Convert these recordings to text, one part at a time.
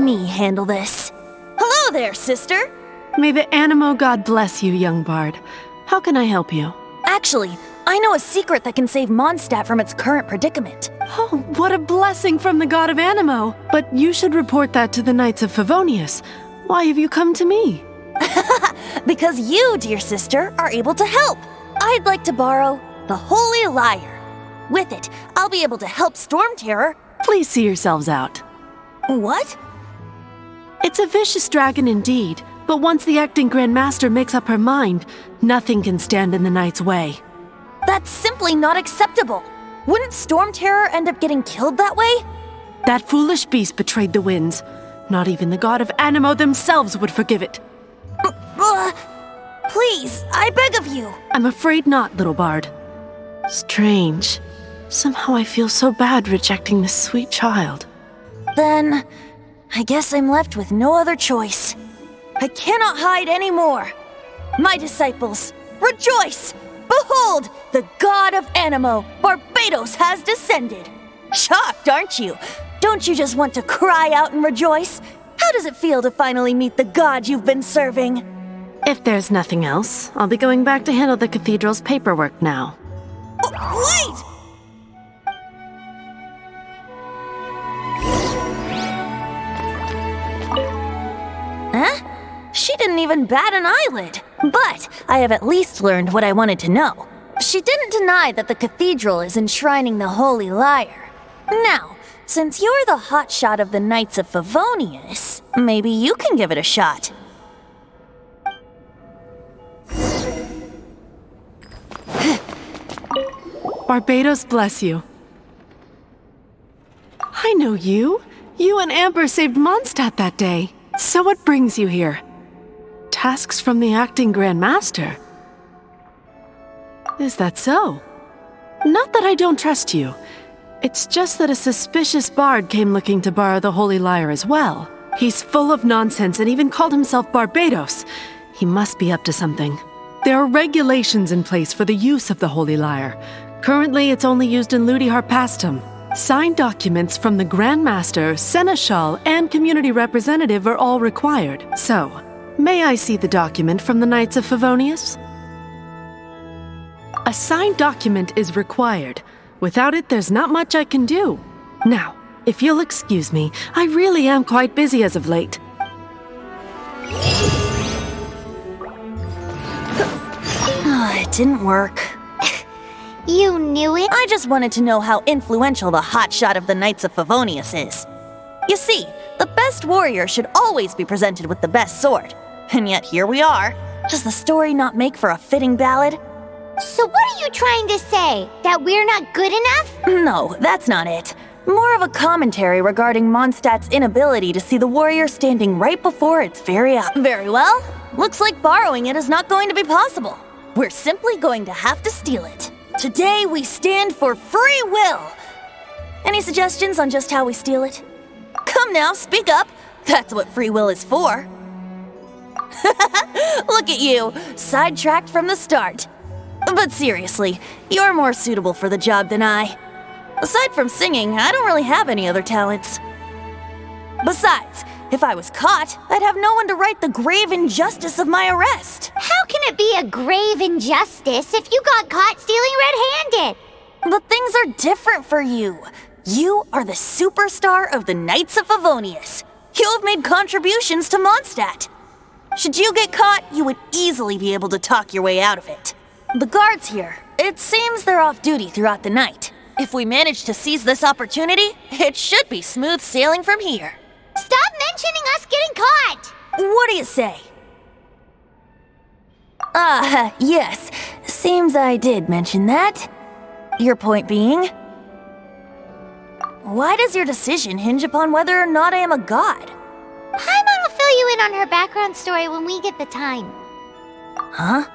me handle this. Hello there, sister! May the Animo God bless you, young bard. How can I help you? Actually, I know a secret that can save Mondstadt from its current predicament. Oh, what a blessing from the god of Animo! But you should report that to the Knights of Favonius. Why have you come to me? Because you, dear sister, are able to help. I'd like to borrow the Holy Lyre. With it, I'll be able to help Storm Terror. Please see yourselves out. What? It's a vicious dragon indeed, but once the acting Grand Master makes up her mind, nothing can stand in the Knight's way. That's simply not acceptable. Wouldn't Storm Terror end up getting killed that way? That foolish beast betrayed the winds. Not even the god of Animo themselves would forgive it. Please, I beg of you. I'm afraid not, little bard. Strange. Somehow I feel so bad rejecting this sweet child. Then, I guess I'm left with no other choice. I cannot hide anymore. My disciples, rejoice! Behold, the god of Animo, Barbatos, has descended. Shocked, aren't you? Don't you just want to cry out and rejoice? How does it feel to finally meet the god you've been serving? If there's nothing else, I'll be going back to handle the cathedral's paperwork now. Wait! Huh? She didn't even bat an eyelid. But I have at least learned what I wanted to know. She didn't deny that the cathedral is enshrining the Holy Lyre. Now, since you're the hotshot of the Knights of Favonius, maybe you can give it a shot. Barbatos bless you. I know you. You and Amber saved Mondstadt that day. So what brings you here? Tasks from the acting Grand Master? Is that so? Not that I don't trust you. It's just that a suspicious bard came looking to borrow the Holy Lyre as well. He's full of nonsense and even called himself Barbatos. He must be up to something. There are regulations in place for the use of the Holy Lyre. Currently, it's only used in Ludi Harpastum. Signed documents from the Grand Master, Seneschal, and Community Representative are all required. So, may I see the document from the Knights of Favonius? A signed document is required. Without it, there's not much I can do. Now, if you'll excuse me, I really am quite busy as of late. It didn't work. You knew it? I just wanted to know how influential the hotshot of the Knights of Favonius is. You see, the best warrior should always be presented with the best sword. And yet here we are. Does the story not make for a fitting ballad? So what are you trying to say? That we're not good enough? No, that's not it. More of a commentary regarding Mondstadt's inability to see the warrior standing right before its very eyes. Very well. Looks like borrowing it is not going to be possible. We're simply going to have to steal it. Today we stand for free will. Any suggestions on just how we steal it? Come now, speak up. That's what free will is for. Look at you, sidetracked from the start. But seriously, you're more suitable for the job than I. Aside from singing, I don't really have any other talents. Besides, if I was caught, I'd have no one to right the grave injustice of my arrest. How can it be a grave injustice if you got caught stealing red-handed? But things are different for you. You are the superstar of the Knights of Favonius. You have made contributions to Mondstadt. Should you get caught, you would easily be able to talk your way out of it. The guards here, it seems they're off duty throughout the night. If we manage to seize this opportunity, it should be smooth sailing from here. Stop mentioning us getting caught! What do you say? Yes. Seems I did mention that. Your point being? Why does your decision hinge upon whether or not I am a god? Paimon will fill you in on her background story when we get the time. Huh?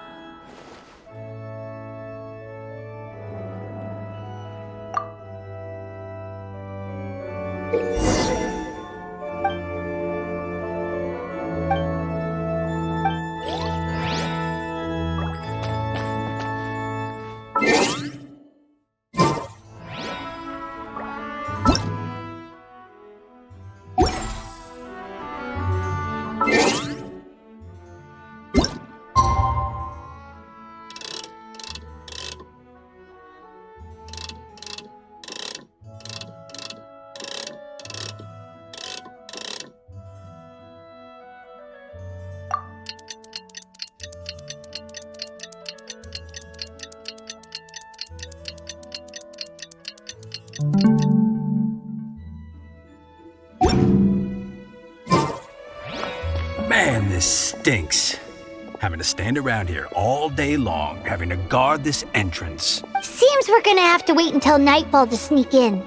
Man, this stinks. Having to stand around here all day long, having to guard this entrance. Seems we're gonna have to wait until nightfall to sneak in.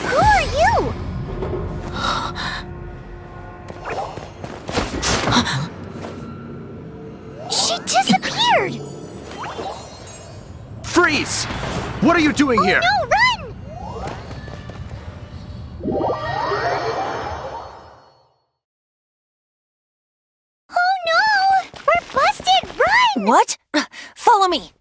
Who are you? She disappeared! Freeze! What are you doing here? No, run! Oh no! We're busted! Run! What? Follow me.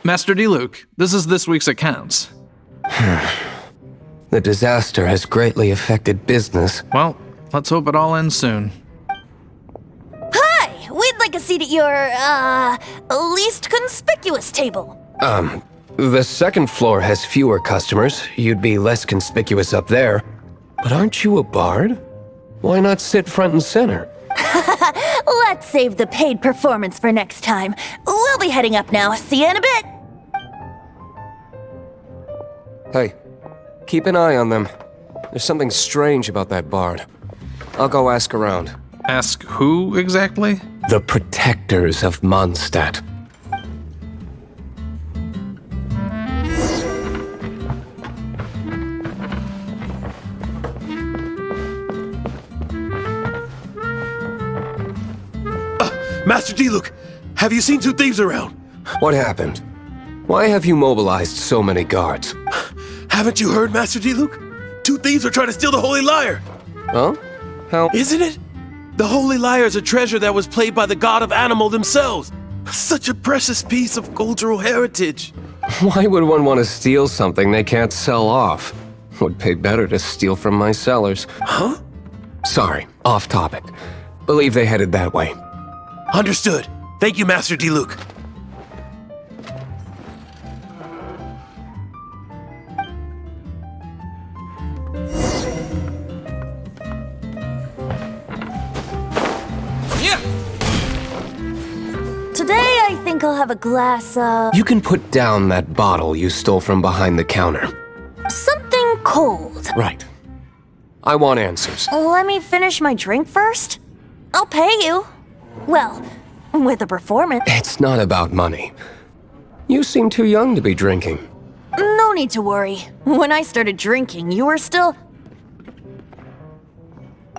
Master Diluc, this is this week's accounts. The disaster has greatly affected business. Well, let's hope it all ends soon. Hi! We'd like a seat at your, least conspicuous table. The second floor has fewer customers. You'd be less conspicuous up there. But aren't you a bard? Why not sit front and center? Let's save the paid performance for next time. We'll be heading up now. See you in a bit. Hey, keep an eye on them. There's something strange about that bard. I'll go ask around. Ask who exactly? The protectors of Mondstadt. Master Diluc, have you seen two thieves around? What happened? Why have you mobilized so many guards? Haven't you heard, Master Diluc? Two thieves are trying to steal the Holy Lyre. Huh? How? Isn't it? The Holy Lyre is a treasure that was played by the god of animal themselves. Such a precious piece of cultural heritage. Why would one want to steal something they can't sell off? Would pay better to steal from my sellers. Huh? Sorry, off topic. Believe they headed that way. Understood. Thank you, Master Diluc. Today, I think I'll have a glass of You can put down that bottle you stole from behind the counter. something cold. Right. I want answers. Let me finish my drink first. I'll pay you. Well, with a performance. It's not about money. You seem too young to be drinking. No need to worry. When I started drinking, you were still...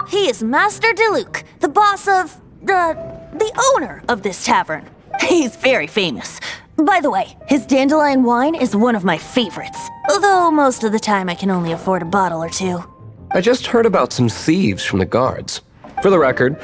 He is Master Diluc, the boss of... the owner of this tavern. He's very famous. By the way, his dandelion wine is one of my favorites. Although most of the time I can only afford a bottle or two. I just heard about some thieves from the guards. For the record,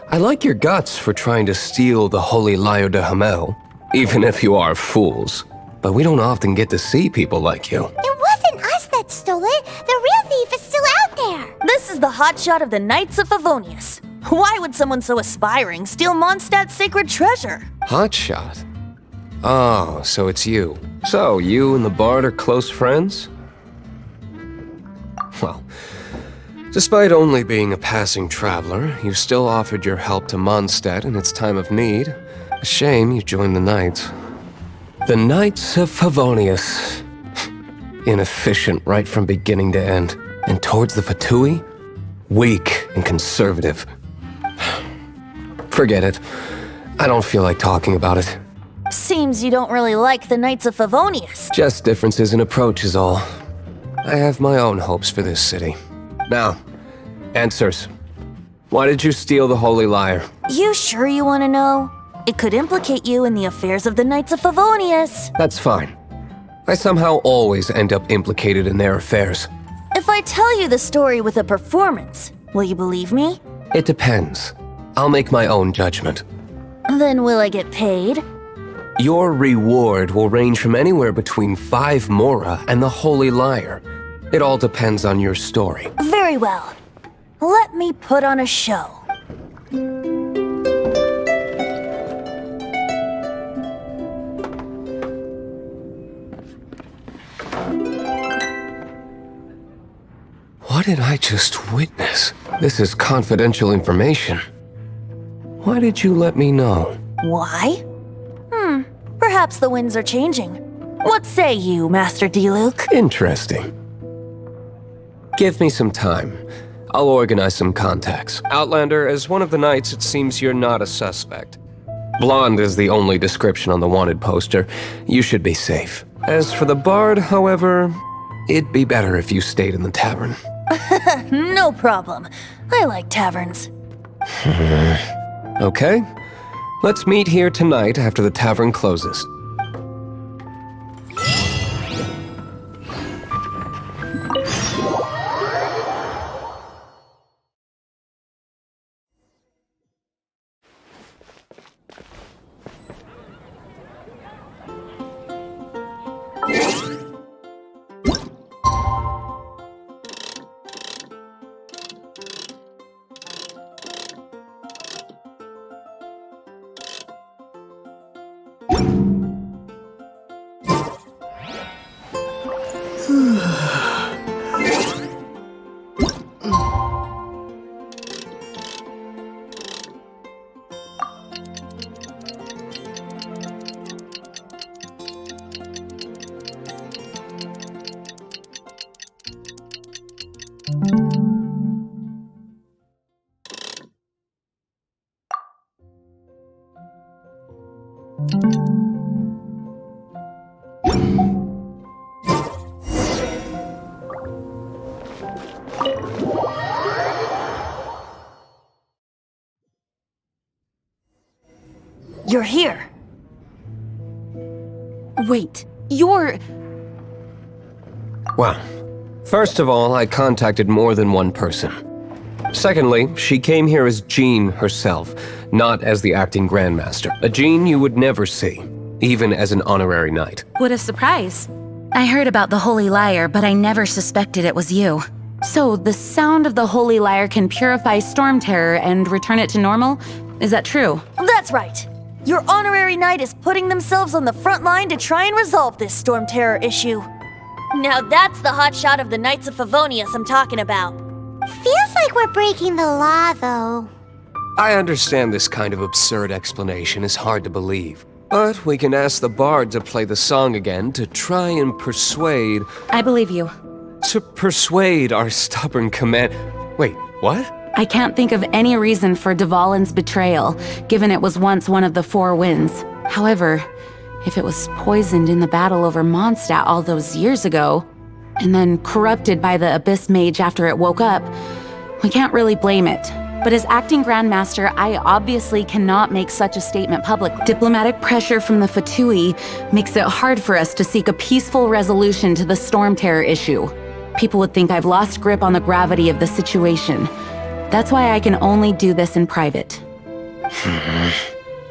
I like your guts for trying to steal the Holy Lyre de Hamel, even if you are fools. But we don't often get to see people like you. It wasn't us that stole it. The real thief is still out there. This is the hotshot of the Knights of Favonius. Why would someone so aspiring steal Mondstadt's sacred treasure? Hotshot? Oh, so it's you. So, you and the bard are close friends? Well, despite only being a passing traveler, you still offered your help to Mondstadt in its time of need. A shame you joined the Knights. The Knights of Favonius. Inefficient right from beginning to end. And towards the Fatui? Weak and conservative. Forget it. I don't feel like talking about it. Seems you don't really like the Knights of Favonius. Just differences in approach is all. I have my own hopes for this city. Now, answers. Why did you steal the Holy Lyre? You sure you want to know? It could implicate you in the affairs of the Knights of Favonius. That's fine. I somehow always end up implicated in their affairs. If I tell you the story with a performance, will you believe me? It depends. I'll make my own judgment. Then will I get paid? Your reward will range from anywhere between 5 mora and the Holy Lyre. It all depends on your story. Very well. Let me put on a show. What did I just witness? This is confidential information. Why did you let me know? Why? Perhaps the winds are changing. What say you, Master Diluc? Interesting. Give me some time. I'll organize some contacts. Outlander, as one of the knights, it seems you're not a suspect. Blonde is the only description on the wanted poster. You should be safe. As for the bard, however, it'd be better if you stayed in the tavern. No problem. I like taverns. Okay? Let's meet here tonight after the tavern closes. you're here. Wait, you're... Well, first of all, I contacted more than one person. Secondly, she came here as Jean herself, not as the acting Grandmaster. A Jean you would never see, even as an honorary knight. What a surprise. I heard about the Holy Lyre, but I never suspected it was you. So, the sound of the Holy Lyre can purify Storm Terror and return it to normal? Is that true? That's right. Your honorary knight is putting themselves on the front line to try and resolve this Storm Terror issue. Now that's the hotshot of the Knights of Favonius I'm talking about. Feels like we're breaking the law, though. I understand this kind of absurd explanation is hard to believe, but we can ask the bard to play the song again to try and persuade... I believe you. To persuade our stubborn command... Wait, what? I can't think of any reason for Dvalin's betrayal, given it was once one of the Four Winds. However, if it was poisoned in the battle over Mondstadt all those years ago, and then corrupted by the Abyss Mage after it woke up, we can't really blame it. But as acting Grandmaster, I obviously cannot make such a statement public. Diplomatic pressure from the Fatui makes it hard for us to seek a peaceful resolution to the Storm Terror issue. People would think I've lost grip on the gravity of the situation. That's why I can only do this in private.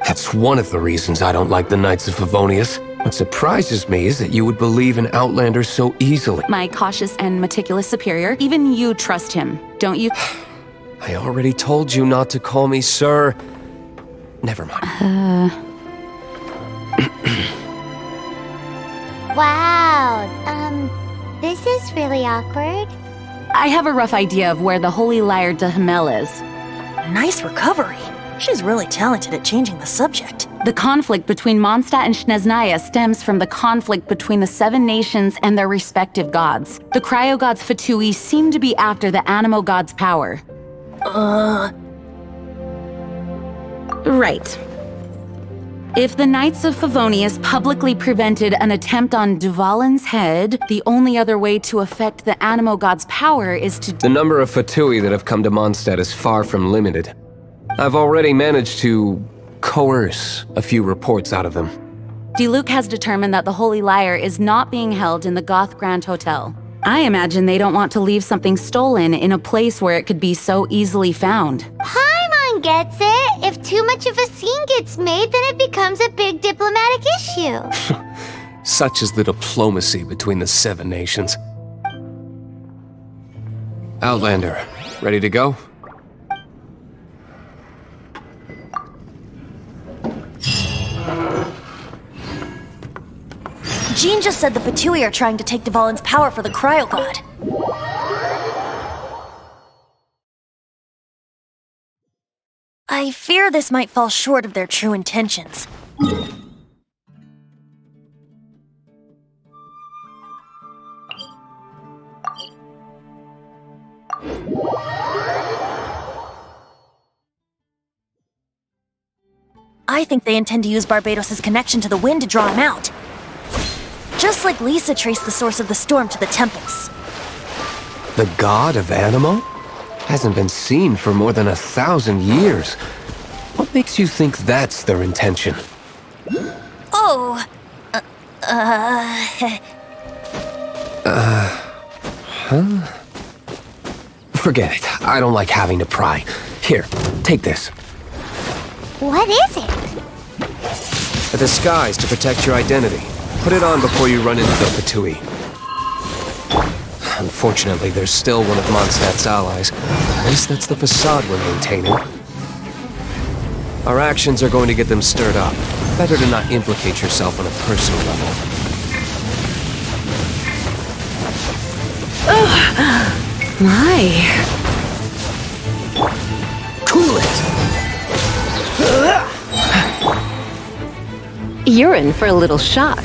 That's one of the reasons I don't like the Knights of Favonius. What surprises me is that you would believe in Outlander so easily. My cautious and meticulous superior, even you trust him, don't you? I already told you not to call me sir. Never mind. Wow, this is really awkward. I have a rough idea of where the Holy Lyre de Himmel is. Nice recovery. She's really talented at changing the subject. The conflict between Mondstadt and Snezhnaya stems from the conflict between the Seven Nations and their respective gods. The cryo-gods Fatui seem to be after the Animo god's power. Right. If the Knights of Favonius publicly prevented an attempt on Dvalin's head, the only other way to affect the Animo god's power is to... The number of Fatui that have come to Mondstadt is far from limited. I've already managed to coerce a few reports out of them. Diluc has determined that the Holy Lyre is not being held in the Goth Grand Hotel. I imagine they don't want to leave something stolen in a place where it could be so easily found. Paimon gets it. If too much of a scene gets made, then it becomes a big diplomatic issue. Such is the diplomacy between the Seven Nations. Outlander, ready to go? Jean just said the Fatui are trying to take Dvalin's power for the Cryo God. I fear this might fall short of their true intentions. I think they intend to use Barbados' connection to the wind to draw him out. Just like Lisa traced the source of the storm to the temples. The god of Animo? Hasn't been seen for more than 1,000 years. What makes you think that's their intention? Oh, Forget it. I don't like having to pry. Here, take this. What is it? A disguise to protect your identity. Put it on before you run into the Fatui. Unfortunately, there's still one of Mondstadt's allies. At least that's the facade we're maintaining. Our actions are going to get them stirred up. Better to not implicate yourself on a personal level. My. Cool it! You're in for a little shock.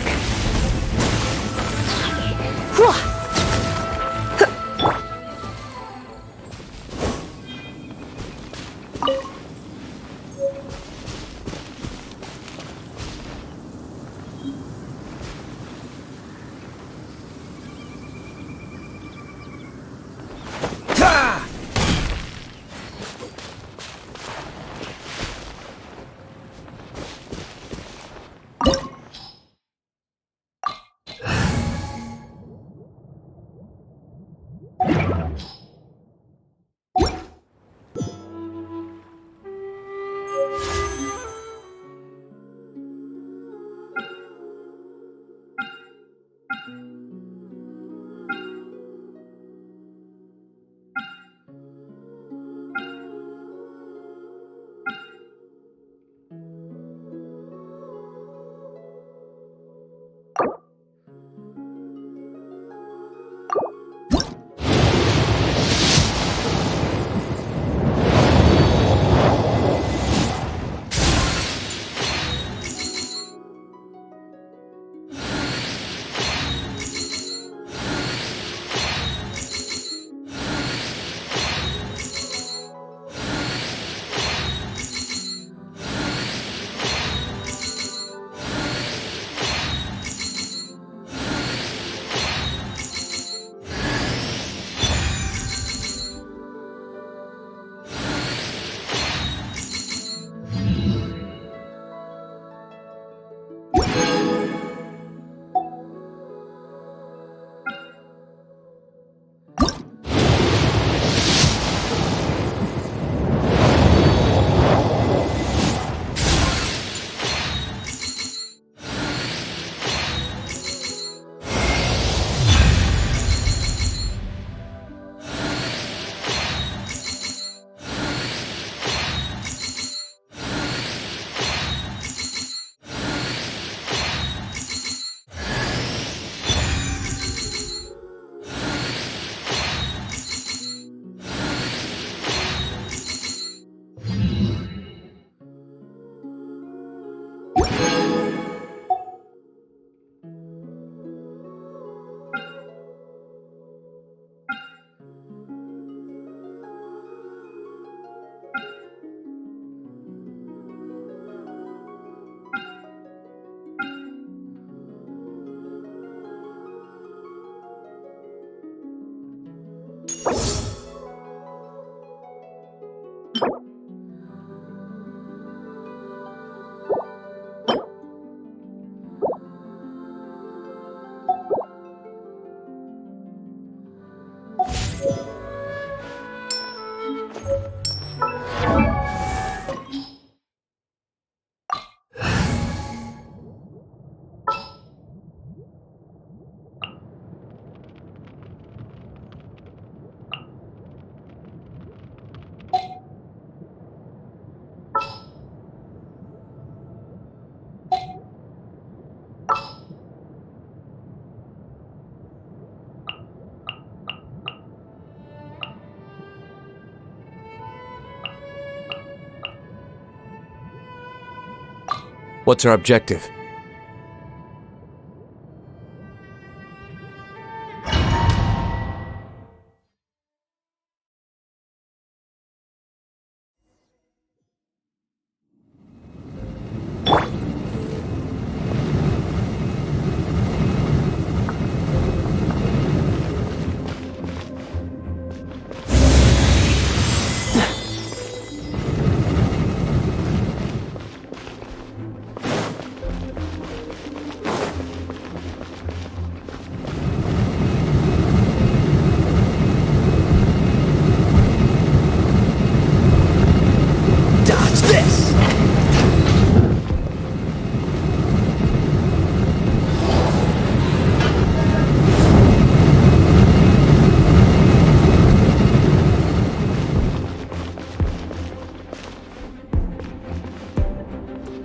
What's our objective?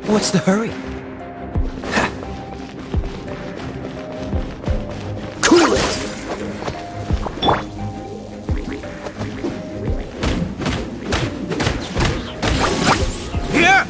What's the hurry? Cool it! Here!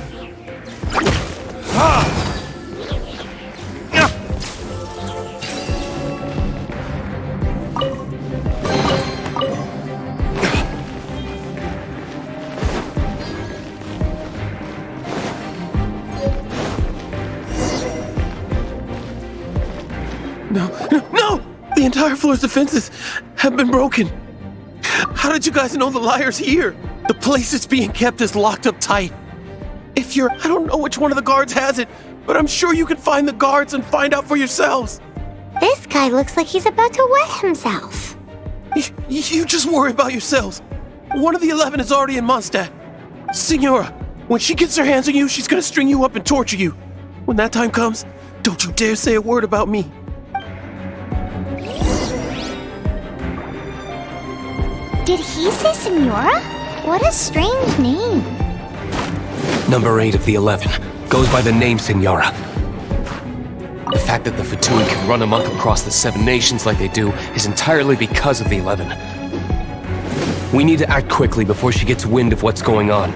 No! The entire floor's defenses have been broken. How did you guys know the liar's here? The place it's being kept is locked up tight. I don't know which one of the guards has it, but I'm sure you can find the guards and find out for yourselves. This guy looks like he's about to wet himself. You just worry about yourselves. One of the 11 is already in Mondstadt. Signora, when she gets her hands on you, she's gonna string you up and torture you. When that time comes, don't you dare say a word about me. Did he say Senora? What a strange name. Number 8 of the 11 goes by the name Senora. The fact that the Fatuan can run amok across the 7 nations like they do is entirely because of the 11. We need to act quickly before she gets wind of what's going on.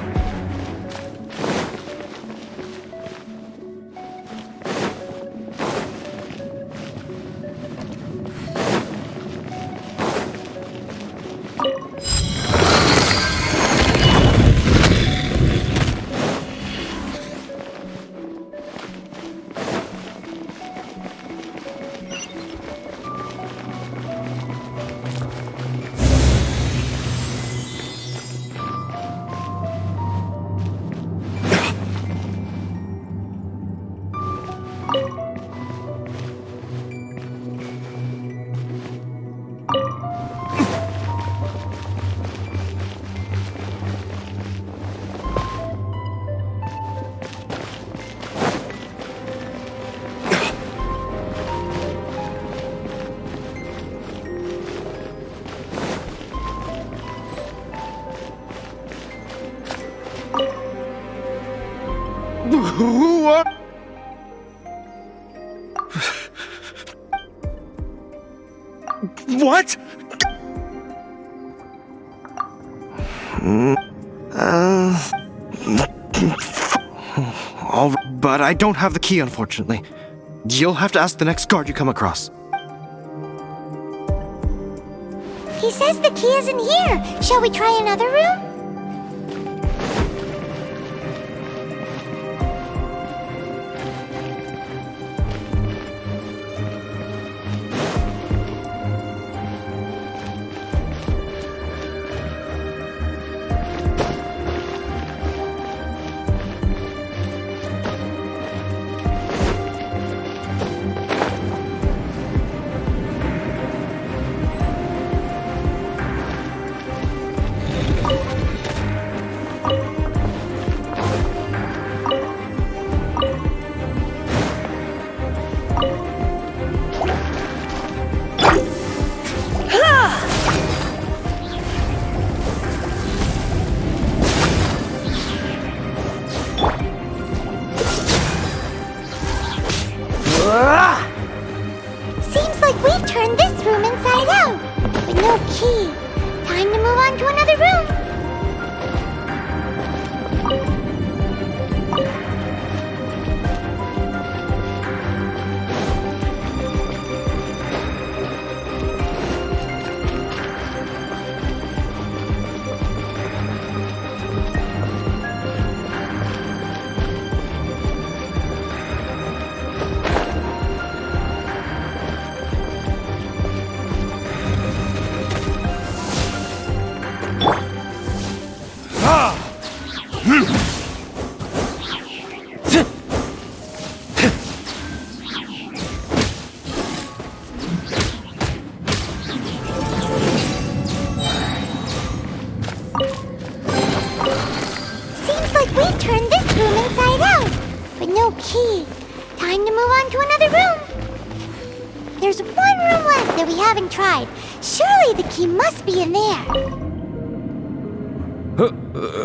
What? But I don't have the key, unfortunately. You'll have to ask the next guard you come across. He says the key isn't here. Shall we try another room? key. Time to move on to another room. Seems like we've turned this room inside out, but no key. Time to move on to another room. There's one room left that we haven't tried. Surely the key must be in there.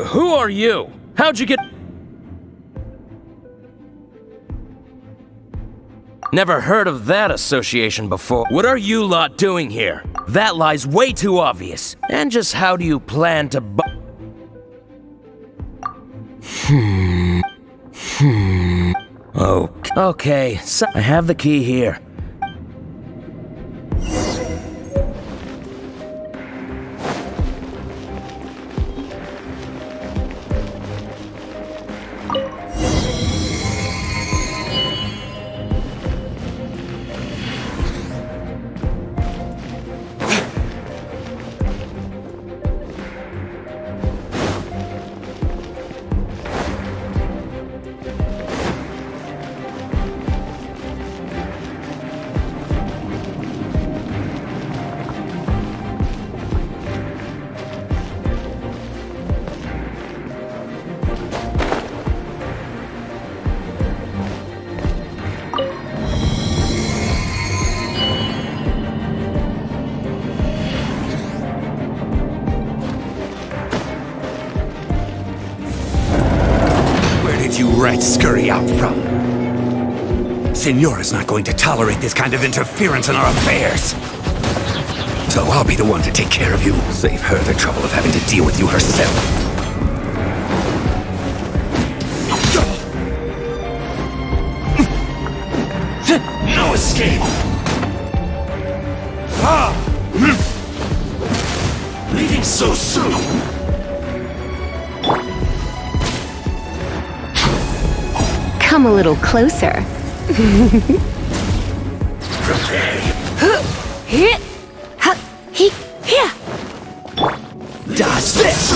Who are you? How'd you get... Never heard of that association before. What are you lot doing here? That lie's way too obvious. And just how do you plan to Okay, so I have the key here. You rats scurry out from? Signora's not going to tolerate this kind of interference in our affairs. So I'll be the one to take care of you. Save her the trouble of having to deal with you herself. No escape! Leaving so soon! Come a little closer. Dodge this!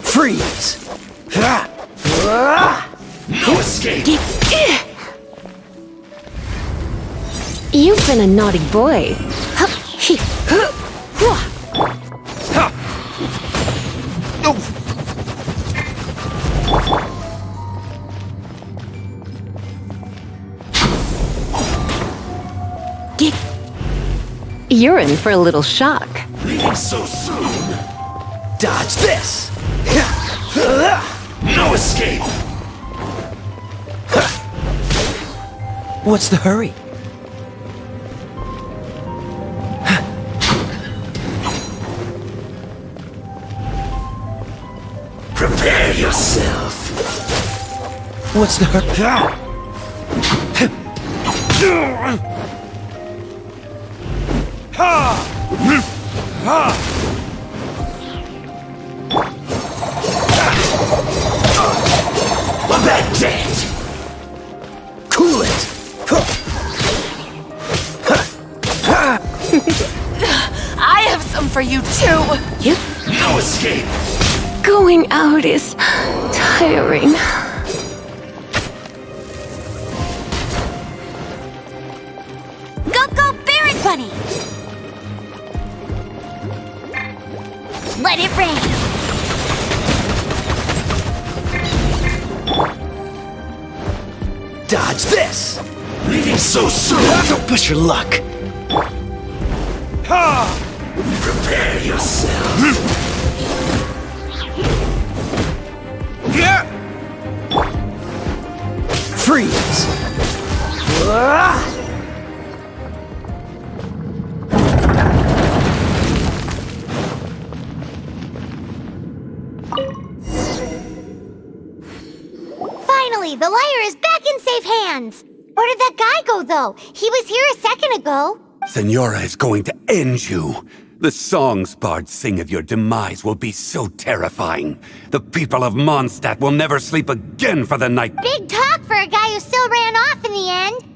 Freeze! No escape! You've been a naughty boy. You're in for a little shock. Leaving so soon! Dodge this! No escape! What's the hurry? Prepare yourself! What's the hurry? That's it! Cool it! I have some for you too. No escape! Going out is tiring. Go, Barret Bunny! Let it rain! Dodge this! Leaving so soon! Don't push your luck! Prepare yourself! Freeze! the lyre is back in safe hands. Where did that guy go, though? He was here a second ago. Senora is going to end you. The songs bards sing of your demise will be so terrifying. The people of Mondstadt will never sleep again for the night. Big talk for a guy who still ran off in the end.